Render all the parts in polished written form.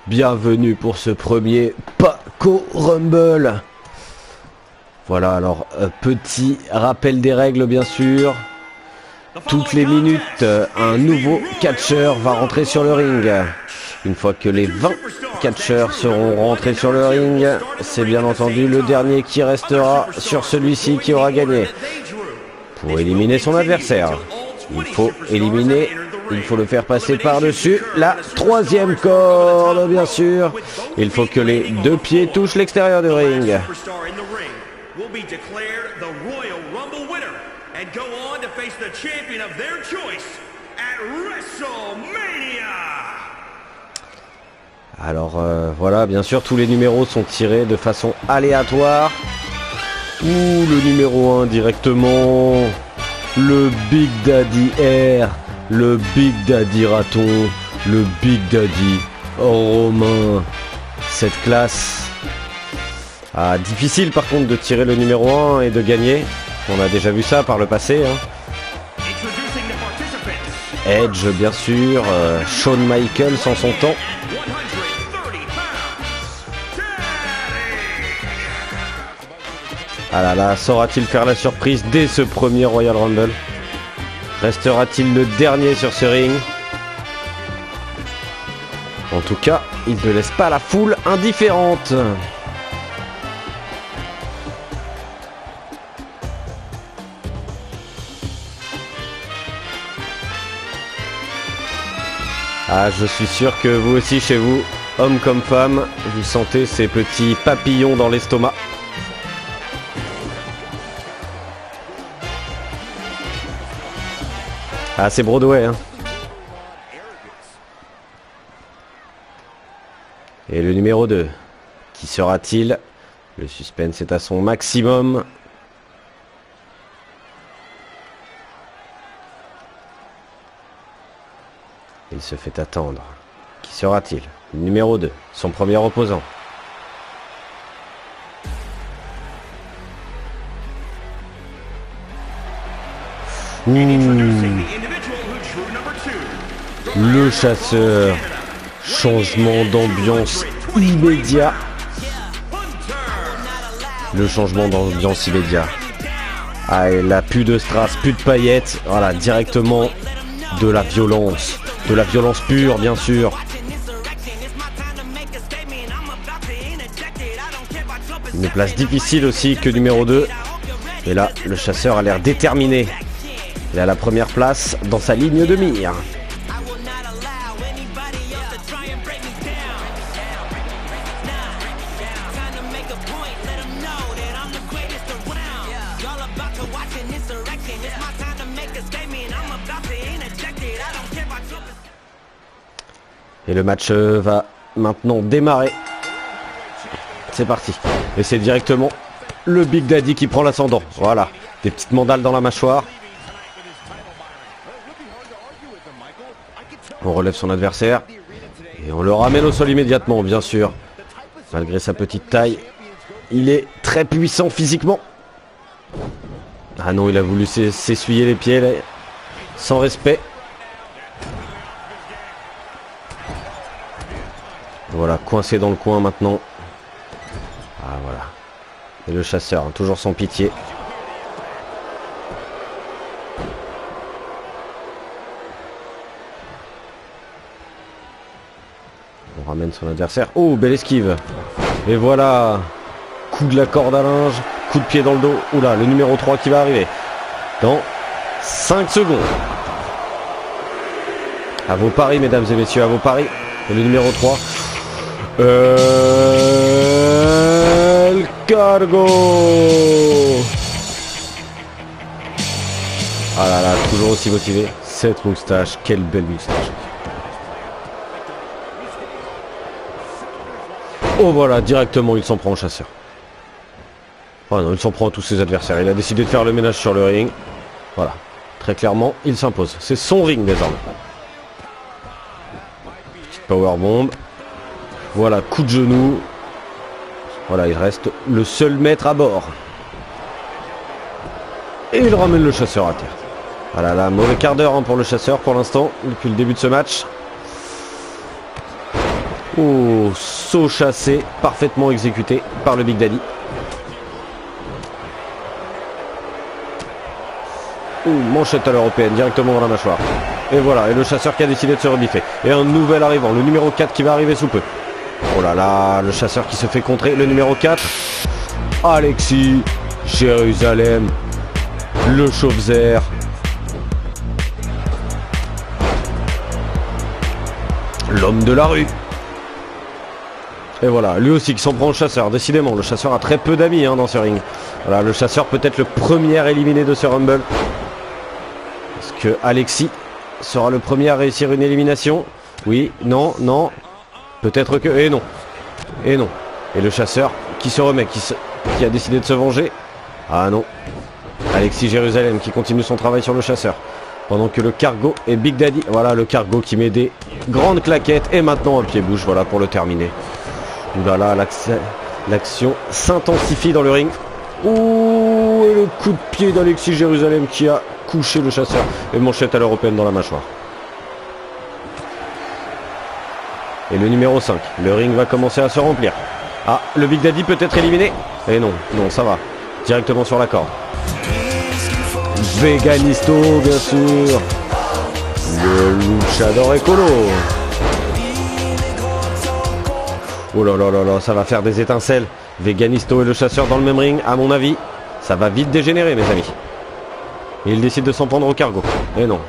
Bienvenue pour ce premier Paco Rumble. Voilà, alors petit rappel des règles bien sûr. Toutes les minutes, un nouveau catcheur va rentrer sur le ring. Une fois que les 20 catcheurs seront rentrés sur le ring, c'est bien entendu le dernier qui restera sur celui-ci qui aura gagné. Pour éliminer son adversaire, il faut le faire passer par-dessus la troisième corde, bien sûr. Il faut que les deux pieds touchent l'extérieur du ring. Alors voilà, bien sûr, tous les numéros sont tirés de façon aléatoire. Ou le numéro 1 directement, le Big Daddy R, le Big Daddy Raton, le Big Daddy Romain. Cette classe. Difficile par contre de tirer le numéro 1 et de gagner. On a déjà vu ça par le passé. Edge bien sûr, Shawn Michaels en son temps. Ah là là, saura-t-il faire la surprise dès ce premier Royal Rumble? Restera-t-il le dernier sur ce ring? En tout cas, il ne laisse pas la foule indifférente. Je suis sûr que vous aussi chez vous, hommes comme femmes, vous sentez ces petits papillons dans l'estomac. C'est Broadway, hein. Et le numéro 2, qui sera-t-il? Le suspense est à son maximum. Il se fait attendre. Qui sera-t-il? Le numéro 2, son premier opposant. Le chasseur. Changement d'ambiance immédiat. Le changement d'ambiance immédiat. Et là, plus de strass, plus de paillettes. Voilà, directement de la violence. De la violence pure, bien sûr. Une place difficile aussi que numéro 2. Et là, le chasseur a l'air déterminé. Il a la première place dans sa ligne de mire. Et le match va maintenant démarrer. C'est parti. Et c'est directement le Big Daddy qui prend l'ascendant. Voilà. Des petites mandales dans la mâchoire. On relève son adversaire. Et on le ramène au sol immédiatement, bien sûr. Malgré sa petite taille, il est très puissant physiquement. Ah non, il a voulu s'essuyer les pieds, là. Sans respect. Voilà, coincé dans le coin maintenant. Voilà. Et le chasseur, toujours sans pitié. On ramène son adversaire. Oh, belle esquive. Et voilà. Coup de la corde à linge. Coup de pied dans le dos. Oula, le numéro 3 qui va arriver. Dans 5 secondes. À vos paris, mesdames et messieurs, à vos paris. Et le numéro 3. El cargo. Ah là là, toujours aussi motivé. Cette moustache, quelle belle moustache. Oh voilà, directement il s'en prend au chasseur. Oh non, il s'en prend à tous ses adversaires. Il a décidé de faire le ménage sur le ring. Voilà, très clairement, il s'impose. C'est son ring désormais. Petite powerbomb. Voilà, coup de genou. Voilà, il reste le seul maître à bord. Et il ramène le chasseur à terre. Voilà, là, mauvais quart d'heure pour le chasseur pour l'instant, depuis le début de ce match. Oh, saut chassé, parfaitement exécuté par le Big Daddy. Manchette à l'européenne, directement dans la mâchoire. Et voilà, et le chasseur qui a décidé de se rebiffer. Et un nouvel arrivant, le numéro 4 qui va arriver sous peu. Oh là là, le chasseur qui se fait contrer, le numéro 4. Alexis, Jérusalem, le Chauvezer. L'homme de la rue. Et voilà, lui aussi qui s'en prend au chasseur. Décidément, le chasseur a très peu d'amis dans ce ring. Voilà, le chasseur peut-être le premier éliminé de ce Rumble. Est-ce que Alexis sera le premier à réussir une élimination? Oui, non, non. Peut-être que... Et non. Et non. Et le chasseur qui se remet, qui a décidé de se venger. Ah non. Alexis Jérusalem qui continue son travail sur le chasseur. Pendant que le Cargo et Big Daddy... Voilà, le Cargo qui met des grandes claquettes. Et maintenant un pied-bouche, voilà, pour le terminer. Voilà, l'action s'intensifie dans le ring. Ouh, et le coup de pied d'Alexis Jérusalem qui a couché le chasseur. Et manchette à l'européenne dans la mâchoire. Et le numéro 5. Le ring va commencer à se remplir. Ah, le Big Daddy peut être éliminé. Et non, non, ça va. Directement sur la corde. Veganisto, bien sûr. Le luchador écolo. Oh là là là là, ça va faire des étincelles. Veganisto et le chasseur dans le même ring, à mon avis. Ça va vite dégénérer, mes amis. Et il décide de s'en prendre au Cargo. Et non.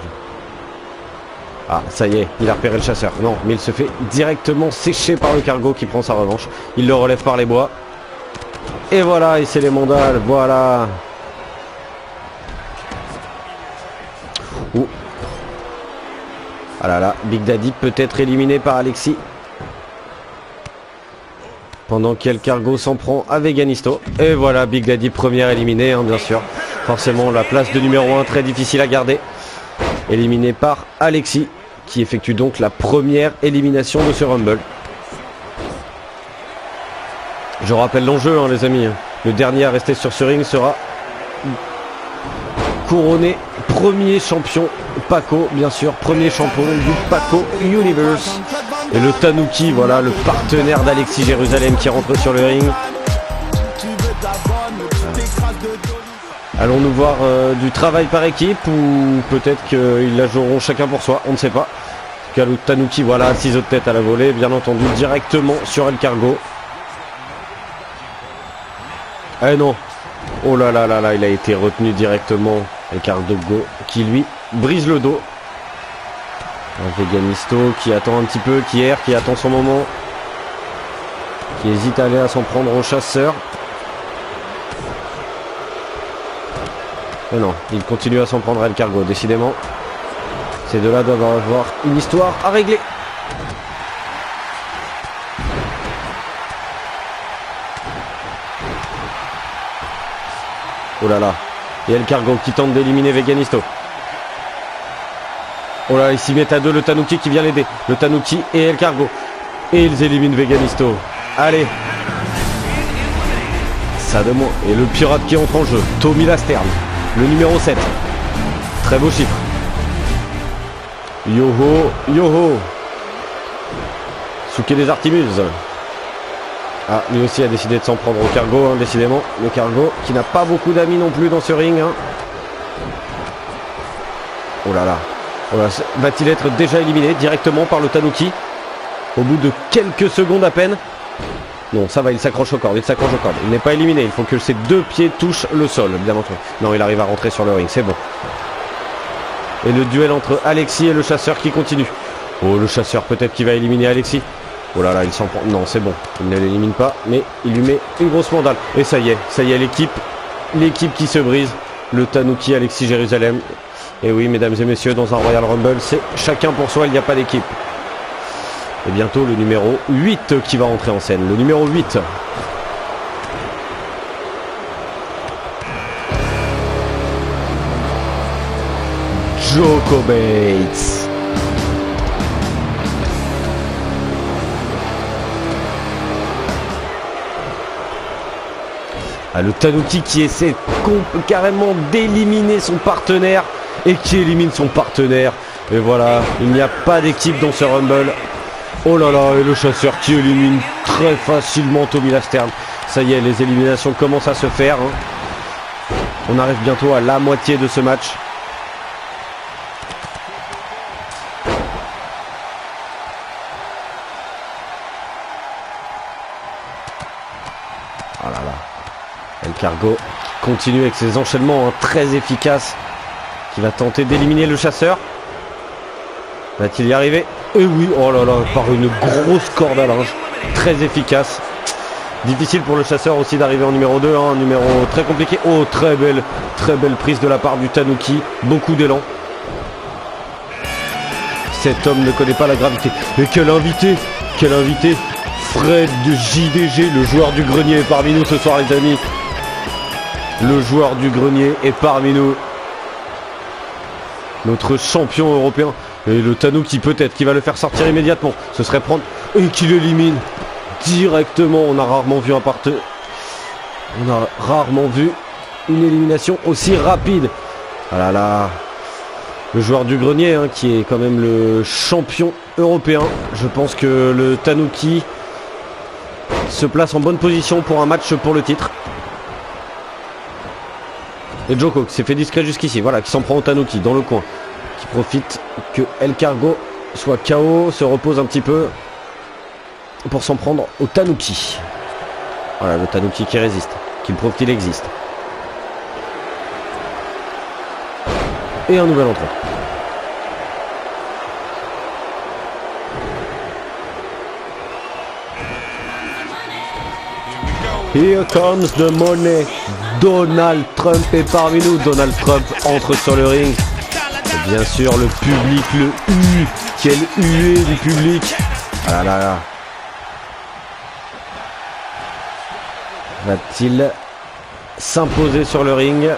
Ah, ça y est, il a repéré le chasseur. Non, mais il se fait directement sécher par le Cargo qui prend sa revanche. Il le relève par les bois. Et voilà, et c'est les mandales, voilà. Ouh. Ah là là, Big Daddy peut être éliminé par Alexis. Pendant qu'El Cargo s'en prend à Veganisto. Et voilà, Big Daddy premier éliminé, bien sûr. Forcément, la place de numéro 1 très difficile à garder. Éliminé par Alexis, qui effectue donc la première élimination de ce Rumble. Je rappelle l'enjeu, les amis. Le dernier à rester sur ce ring sera couronné premier champion Paco, bien sûr, premier champion du Paco Universe. Et le Tanuki, voilà, le partenaire d'Alexis Jérusalem qui rentre sur le ring. Allons-nous voir du travail par équipe ou peut-être qu'ils la joueront chacun pour soi, on ne sait pas. En tout cas, le Tanuki, voilà, ciseaux de tête à la volée, bien entendu, directement sur El Cargo. Eh non. Oh là là là là, il a été retenu directement. El Cargo qui lui brise le dos. Un Veganisto qui attend un petit peu, qui erre, qui attend son moment. Qui hésite à aller à s'en prendre au chasseur. Mais non, il continue à s'en prendre à El Cargo, décidément. Ces deux-là doivent avoir une histoire à régler. Oh là là. Et El Cargo qui tente d'éliminer Veganisto. Oh là, ils s'y mettent à deux, le Tanuki qui vient l'aider. Le Tanuki et El Cargo. Et ils éliminent Veganisto. Allez. Ça de moins. Et le pirate qui entre en jeu. Tommy Lasterne. Le numéro 7. Très beau chiffre. Yoho, Yoho. Souké des Artimuses. Ah, lui aussi a décidé de s'en prendre au Cargo, décidément. Le Cargo qui n'a pas beaucoup d'amis non plus dans ce ring. Oh là là. Oh là, va-t-il être déjà éliminé directement par le Tanuki au bout de quelques secondes à peine? Non, ça va, il s'accroche aux cordes, il n'est pas éliminé, il faut que ses deux pieds touchent le sol, bien entendu. Non, il arrive à rentrer sur le ring, c'est bon. Et le duel entre Alexis et le chasseur qui continue. Oh, le chasseur peut-être qui va éliminer Alexis. Oh là là, il s'en prend. Non, c'est bon, il ne l'élimine pas, mais il lui met une grosse mandale. Et ça y est, l'équipe qui se brise. Le Tanuki, Alexis Jérusalem. Et oui, mesdames et messieurs, dans un Royal Rumble, c'est chacun pour soi, il n'y a pas d'équipe. Et bientôt le numéro 8 qui va rentrer en scène. Le numéro 8. Joko Bates. Ah, le Tanuki qui essaie carrément d'éliminer son partenaire et qui élimine son partenaire. Et voilà, il n'y a pas d'équipe dans ce Rumble. Oh là là, et le chasseur qui élimine très facilement Tommy Lastern. Ça y est, les éliminations commencent à se faire. Hein. On arrive bientôt à la moitié de ce match. Oh là là. El Cargo continue avec ses enchaînements très efficaces. Qui va tenter d'éliminer le chasseur. Va-t-il y arriver? Et oui, oh là là, par une grosse corde à linge. Très efficace. Difficile pour le chasseur aussi d'arriver en numéro 2. Un numéro très compliqué. Oh, très belle prise de la part du Tanuki. Beaucoup d'élan. Cet homme ne connaît pas la gravité. Et quel invité! Quel invité! Fred de JDG, le joueur du grenier, est parmi nous ce soir, les amis. Le joueur du grenier est parmi nous. Notre champion européen. Et le Tanuki peut-être qui va le faire sortir immédiatement. Ce serait prendre... Et qui l'élimine directement. On a rarement vu une élimination aussi rapide. Ah là là. Le joueur du grenier hein, qui est quand même le champion européen. Je pense que le Tanuki se place en bonne position pour un match pour le titre. Et Joko qui s'est fait discret jusqu'ici, voilà, qui s'en prend au Tanuki dans le coin, qui profite que El Cargo soit KO, se repose un petit peu pour s'en prendre au Tanuki. Voilà, le Tanuki qui résiste, qui prouve qu'il existe. Et un nouvel entrant. Here comes the money. Donald Trump est parmi nous. Donald Trump entre sur le ring. Et bien sûr le public, le U. Quel huée du public. Ah là là. Va-t-il s'imposer sur le ring?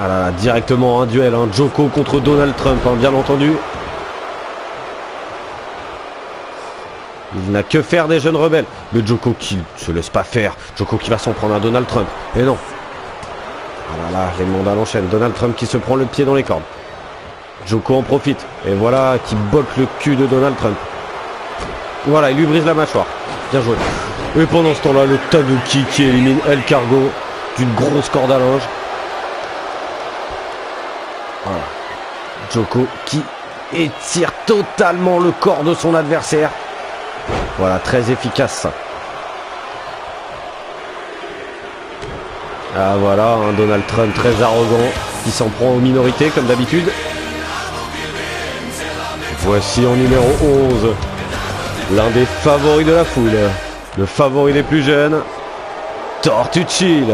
Ah là là, directement un duel. Hein. Joko contre Donald Trump, hein, bien entendu. Il n'a que faire des jeunes rebelles. Mais Joko qui ne se laisse pas faire. Joko qui va s'en prendre à Donald Trump. Et non. Ah là là, les mondes à l'enchaîne. Donald Trump qui se prend le pied dans les cordes. Joko en profite. Et voilà, qui botte le cul de Donald Trump. Voilà, il lui brise la mâchoire. Bien joué. Et pendant ce temps-là, le Tanuki qui élimine El Cargo d'une grosse corde à linge. Voilà. Joko qui étire totalement le corps de son adversaire. Voilà, très efficace ça. Ah voilà, un Donald Trump très arrogant qui s'en prend aux minorités comme d'habitude. Voici en numéro 11, l'un des favoris de la foule, le favori des plus jeunes, Tortucci.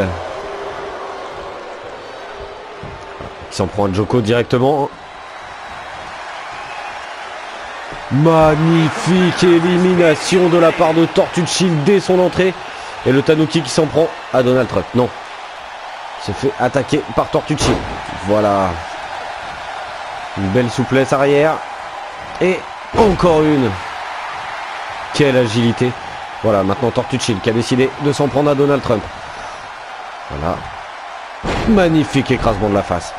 Qui s'en prend à Joko directement. Magnifique élimination de la part de Tortucci dès son entrée. Et le Tanuki qui s'en prend à Donald Trump. Non. Se fait attaquer par Tortucci. Voilà. Une belle souplesse arrière. Et encore une. Quelle agilité. Voilà, maintenant Tortucci qui a décidé de s'en prendre à Donald Trump. Voilà. Magnifique écrasement de la face.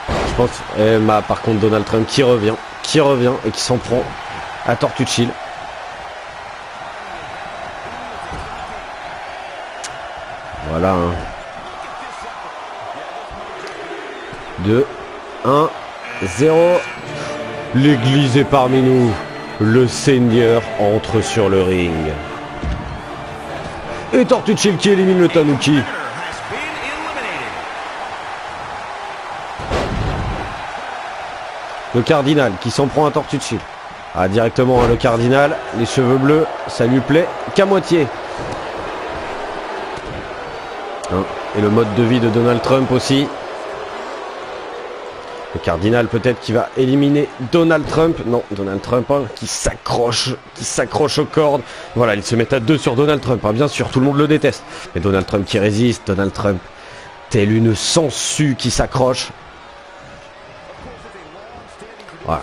Je pense. Par contre Donald Trump qui revient et qui s'en prend à Tortucci. Voilà. 2, 1, 0. L'église est parmi nous. Le Seigneur entre sur le ring. Et Tortucci qui élimine le Tanuki. Le Cardinal qui s'en prend à Tortucci. Ah, directement le Cardinal, les cheveux bleus, ça lui plaît qu'à moitié. Hein, et le mode de vie de Donald Trump aussi. Le Cardinal peut-être qui va éliminer Donald Trump. Non, Donald Trump hein, qui s'accroche aux cordes. Voilà, ils se mettent à deux sur Donald Trump. Hein, bien sûr, tout le monde le déteste. Mais Donald Trump qui résiste. Donald Trump, tel une sangsue qui s'accroche. Voilà.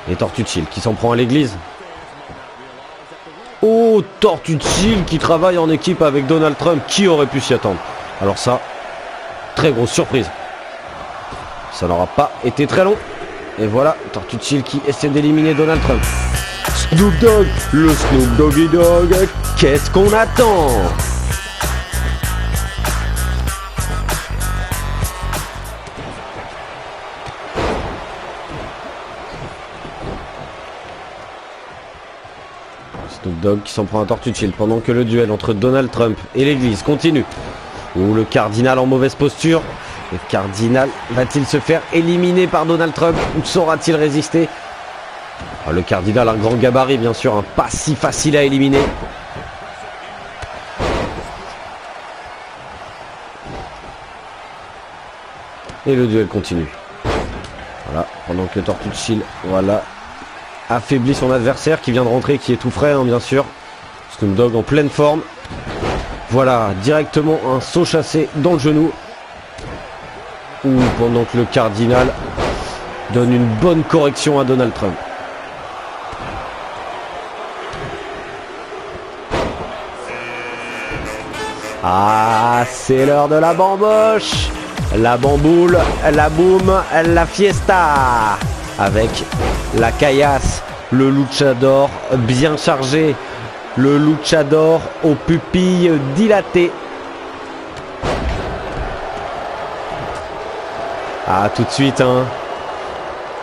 Et Tortucci qui s'en prend à l'église. Oh, Tortucci qui travaille en équipe avec Donald Trump. Qui aurait pu s'y attendre? Alors ça, très grosse surprise. Ça n'aura pas été très long. Et voilà, Tortue de Chill qui essaie d'éliminer Donald Trump. Snoop Dogg, le Snoop Doggy Dogg, qu'est-ce qu'on attend? Snoop Dogg qui s'en prend à Tortue de Chill pendant que le duel entre Donald Trump et l'église continue. Ou le cardinal en mauvaise posture. Le cardinal va-t-il se faire éliminer par Donald Trump ou saura-t-il résister? Le cardinal, un grand gabarit bien sûr, pas si facile à éliminer. Et le duel continue. Voilà, pendant que Tortue de Chill, voilà, affaiblit son adversaire qui vient de rentrer, qui est tout frais bien sûr. Snoop Dogg en pleine forme. Voilà, directement un saut chassé dans le genou. Ou pendant que le cardinal donne une bonne correction à Donald Trump. Ah, c'est l'heure de la bamboche, la bamboule, la boum, la fiesta. Avec la caillasse, le luchador bien chargé, le luchador aux pupilles dilatées. Ah, tout de suite,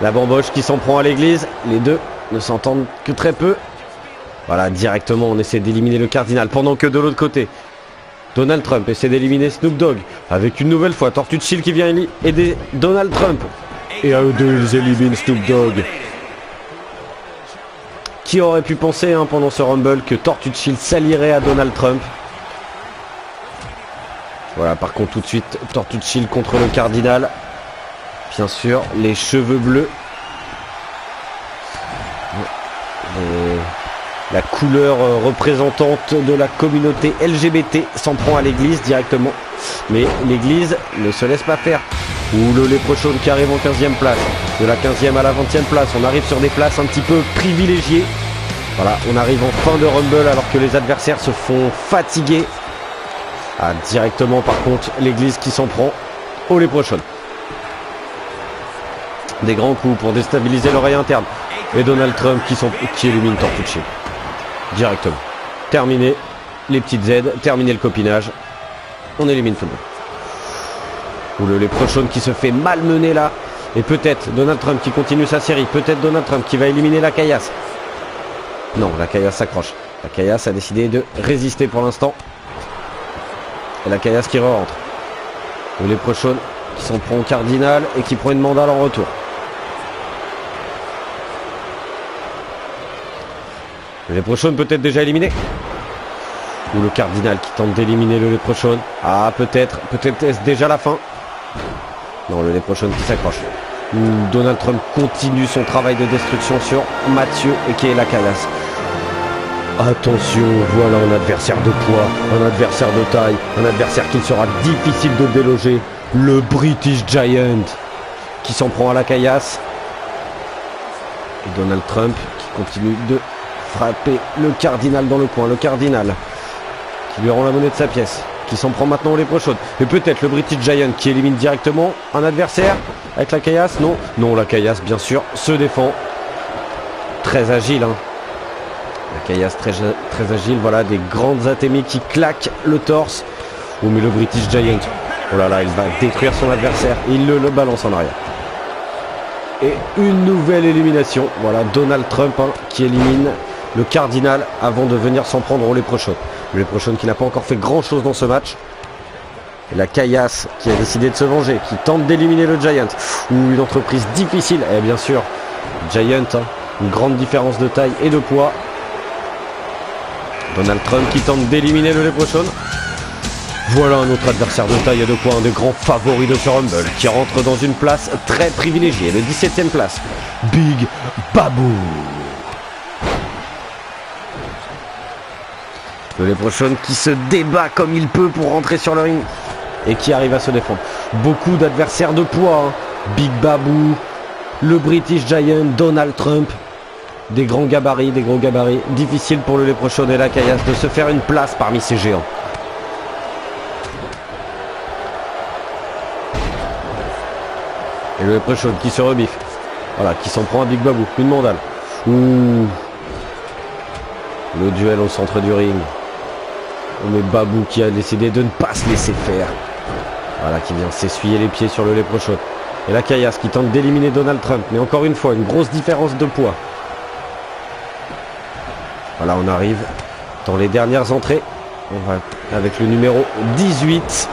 la bamboche qui s'en prend à l'église. Les deux ne s'entendent que très peu. Voilà, directement, on essaie d'éliminer le cardinal. Pendant que de l'autre côté, Donald Trump essaie d'éliminer Snoop Dogg. Avec une nouvelle fois, Tortue de Chill qui vient aider Donald Trump. Et à eux deux, ils éliminent Snoop Dogg. Qui aurait pu penser pendant ce Rumble que Tortue de Chill s'allierait à Donald Trump? Voilà, par contre, tout de suite, Tortue de Chill contre le cardinal. Bien sûr, les cheveux bleus. La couleur représentante de la communauté LGBT s'en prend à l'église directement. Mais l'église ne se laisse pas faire. Ou le Léprechaun qui arrive en 15e place. De la 15e à la 20e place, on arrive sur des places un petit peu privilégiées. Voilà, on arrive en fin de Rumble alors que les adversaires se font fatiguer. Ah, directement par contre, l'église qui s'en prend au Léprechaun. Des grands coups pour déstabiliser l'oreille interne. Et Donald Trump qui élimine Tortue de Chill. Directement. Terminé les petites aides, terminé le copinage. On élimine tout le monde. Ou le Léprechaun qui se fait malmener là. Et peut-être Donald Trump qui continue sa série. Peut-être Donald Trump qui va éliminer la caillasse. Non, la caillasse s'accroche. La caillasse a décidé de résister pour l'instant. Et la caillasse qui re-rentre. Le Léprechaun qui s'en prend au cardinal et qui prend une mandale en retour. Le Léprechaun peut-être déjà éliminé. Ou le cardinal qui tente d'éliminer le Léprechaun. Ah, peut-être est-ce déjà la fin. Non, le Léprechaun qui s'accroche. Ou Donald Trump continue son travail de destruction sur Mathieu et qui est la caillasse. Attention, voilà un adversaire de poids, un adversaire de taille, un adversaire qu'il sera difficile de déloger. Le British Giant qui s'en prend à la caillasse. Et Donald Trump qui continue de frapper le cardinal dans le coin. Le cardinal qui lui rend la monnaie de sa pièce. Qui s'en prend maintenant au Léprechaun. Et peut-être le British Giant qui élimine directement un adversaire avec la caillasse. Non, non, la caillasse bien sûr se défend. Très agile. La caillasse très agile. Voilà, des grandes atémies qui claquent le torse. Oh mais le British Giant. Oh là là, il va détruire son adversaire. Il le balance en arrière. Et une nouvelle élimination. Voilà, Donald Trump qui élimine le cardinal avant de venir s'en prendre au Léprechaun. Le Léprechaun qui n'a pas encore fait grand chose dans ce match. Et la caillasse qui a décidé de se venger, qui tente d'éliminer le Giant. Ou une entreprise difficile. Et bien sûr, Giant, une grande différence de taille et de poids. Donald Trump qui tente d'éliminer le Léprechaun. Voilà un autre adversaire de taille et de poids, un des grands favoris de ce Rumble, qui rentre dans une place très privilégiée, le 17e place. Big Babou. Le Léprechaun qui se débat comme il peut pour rentrer sur le ring et qui arrive à se défendre. Beaucoup d'adversaires de poids. Big Babou, le British Giant, Donald Trump. Des grands gabarits, des gros gabarits. Difficile pour le Léprechaun et la caillasse de se faire une place parmi ces géants. Et le Leprechaun qui se rebiffe. Voilà, qui s'en prend à Big Babou. Une mandale. Ouh. Le duel au centre du ring. Mais Babou qui a décidé de ne pas se laisser faire. Voilà, qui vient s'essuyer les pieds sur le Leprechaun. Et la caillasse qui tente d'éliminer Donald Trump. Mais encore une fois, une grosse différence de poids. Voilà, on arrive dans les dernières entrées. On va avec le numéro 18.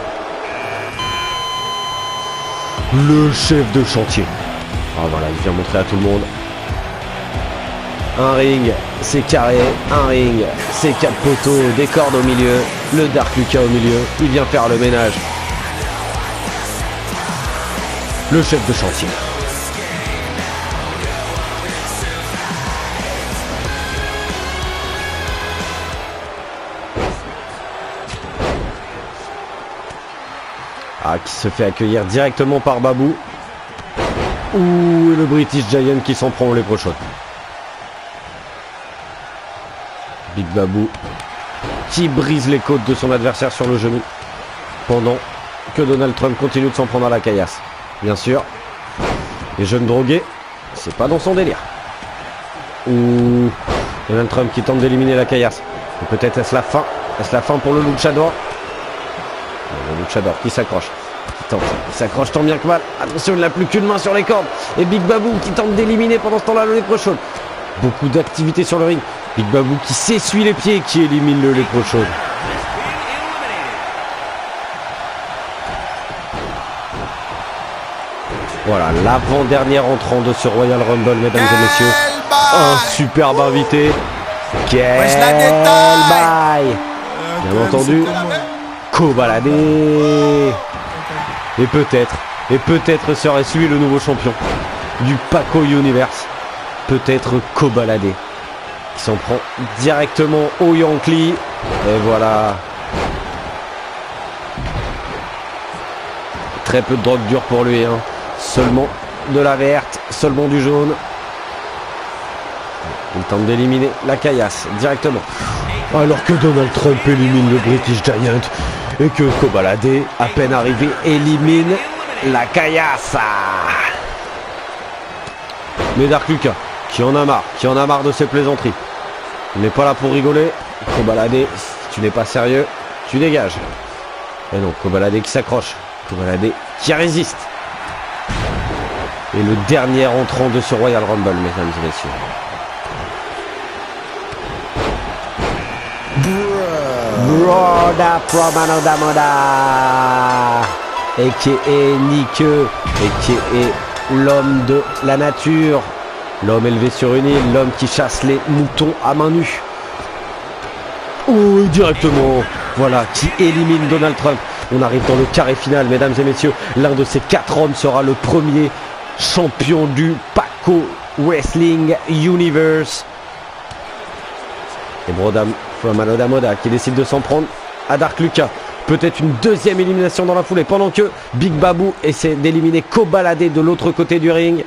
Le chef de chantier. Ah voilà, il vient montrer à tout le monde. Un ring, c'est carré. Un ring, c'est 4 poteaux, des cordes au milieu. Le Dark Lucas au milieu. Il vient faire le ménage. Le chef de chantier. Ah, qui se fait accueillir directement par Babou. Ouh, et le British Giant qui s'en prend au Leprechaun. Big Babou qui brise les côtes de son adversaire sur le genou. Pendant que Donald Trump continue de s'en prendre à la caillasse. Bien sûr, les jeunes drogués, c'est pas dans son délire. Ouh, Donald Trump qui tente d'éliminer la caillasse. Peut-être est-ce la fin. Est-ce la fin pour le Luchador? Le Luchador qui s'accroche. Il s'accroche tant bien que mal. Attention, il n'a plus qu'une main sur les cordes. Et Big Babou qui tente d'éliminer pendant ce temps-là le Leprechaun. Beaucoup d'activité sur le ring. Big Babou qui s'essuie les pieds et qui élimine le Leprechaun. Voilà, l'avant-dernière entrant de ce Royal Rumble, mesdames et messieurs. Un superbe invité. Quel bail! Bien entendu, Kobalade. Et peut-être serait-ce lui le nouveau champion du Paco Universe. Peut-être Kobalade, qui s'en prend directement au Yankee. Et voilà. Très peu de drogue dure pour lui, hein. Seulement de la verte, seulement du jaune. Il tente d'éliminer la caillasse directement. Alors que Donald Trump élimine le British Giant et que Kobalade, à peine arrivé, élimine la caillasse. Mais Dark Lucas, qui en a marre de ses plaisanteries. Il n'est pas là pour rigoler. Kobalade, si tu n'es pas sérieux, tu dégages. Et non, Kobalade qui s'accroche. Kobalade qui résiste. Et le dernier entrant de ce Royal Rumble, mesdames et messieurs. Broda from Another Mother, a.k.a. Nick, a.k.a. l'homme de la nature, l'homme élevé sur une île, l'homme qui chasse les moutons à main nue. Oh, directement, voilà, qui élimine Donald Trump. On arrive dans le carré final, mesdames et messieurs. L'un de ces 4 hommes sera le premier champion du Paco Wrestling Universe. Et Brodam from Another Mother qui décide de s'en prendre à Dark Lucas. Peut-être une deuxième élimination dans la foulée pendant que Big Babou essaie d'éliminer Kobalade de l'autre côté du ring.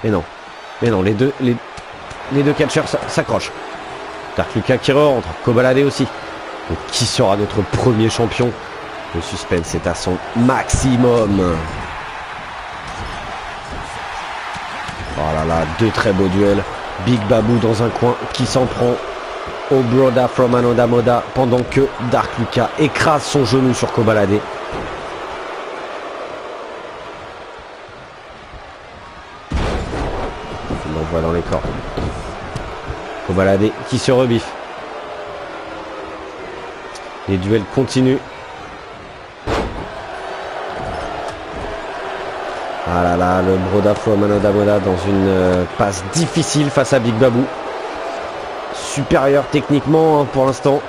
Mais non, les deux catcheurs s'accrochent. Dark Lucas qui rentre, Kobalade aussi. Donc qui sera notre premier champion? Le suspense est à son maximum. Oh là là, 2 très beaux duels. Big Babou dans un coin qui s'en prend au Broda from Another Mother pendant que Dark Lucas écrase son genou sur Kobalade. On l'envoie dans les cordes. Kobalade qui se rebiffe. Les duels continuent. Ah là là, le Broda from Another Mother dans une passe difficile face à Big Babou. Supérieur techniquement hein, pour l'instant.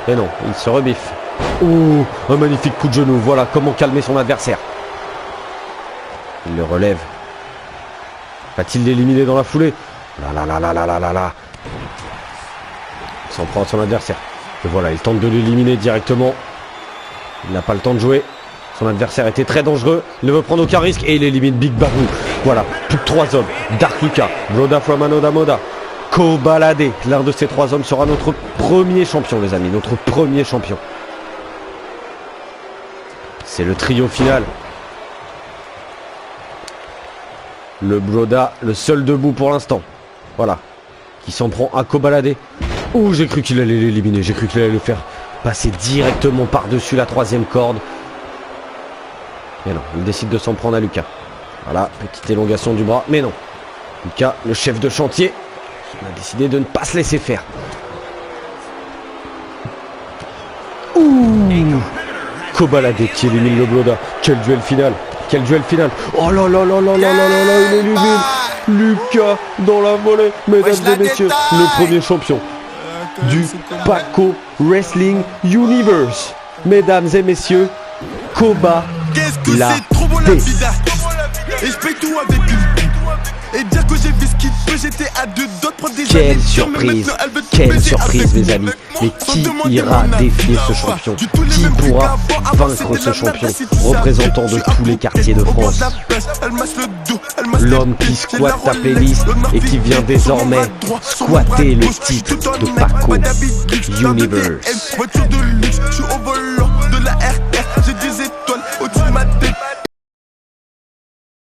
Et non, il se rebiffe. Ouh, un magnifique coup de genou. Voilà comment calmer son adversaire. Il le relève. Va-t-il l'éliminer dans la foulée? Là. Il s'en prend à son adversaire. Et voilà, il tente de l'éliminer directement. Il n'a pas le temps de jouer. Son adversaire était très dangereux. Il ne veut prendre aucun risque et il élimine Big Babou. Voilà, plus que 3 hommes. Dark Lucas, Broda from Another Mother, Kobalade. L'un de ces 3 hommes sera notre premier champion, les amis. Notre premier champion. C'est le trio final. Le Broda, le seul debout pour l'instant. Voilà. Qui s'en prend à Kobalade. Ouh, j'ai cru qu'il allait l'éliminer. J'ai cru qu'il allait le faire passer directement par-dessus la 3e corde. Mais non, il décide de s'en prendre à Lucas. Voilà, petite élongation du bras. Mais non. Lucas, le chef de chantier, a décidé de ne pas se laisser faire. Ouh, Kobalade qui élimine le Broda. Quel duel final. Quel duel final. Oh là là là là là là là là, il élimine Lucas dans la volée. Mesdames et messieurs, le premier champion du Paco Wrestling Universe. Mesdames et messieurs, Kobalade. C'est trop beau la vida. Et je paye tout avec une. Et dire que j'ai vu ce qu'il peut, j'étais à deux d'autres prendre des années. Quelle surprise mes amis. Mais qui ira défier ce champion? Qui pourra vaincre ce champion représentant de tous les quartiers de France? L'homme qui squatte ta playlist et qui vient désormais squatter le titre de Paco Universe. Voiture de luxe, je suis au volant de la RR.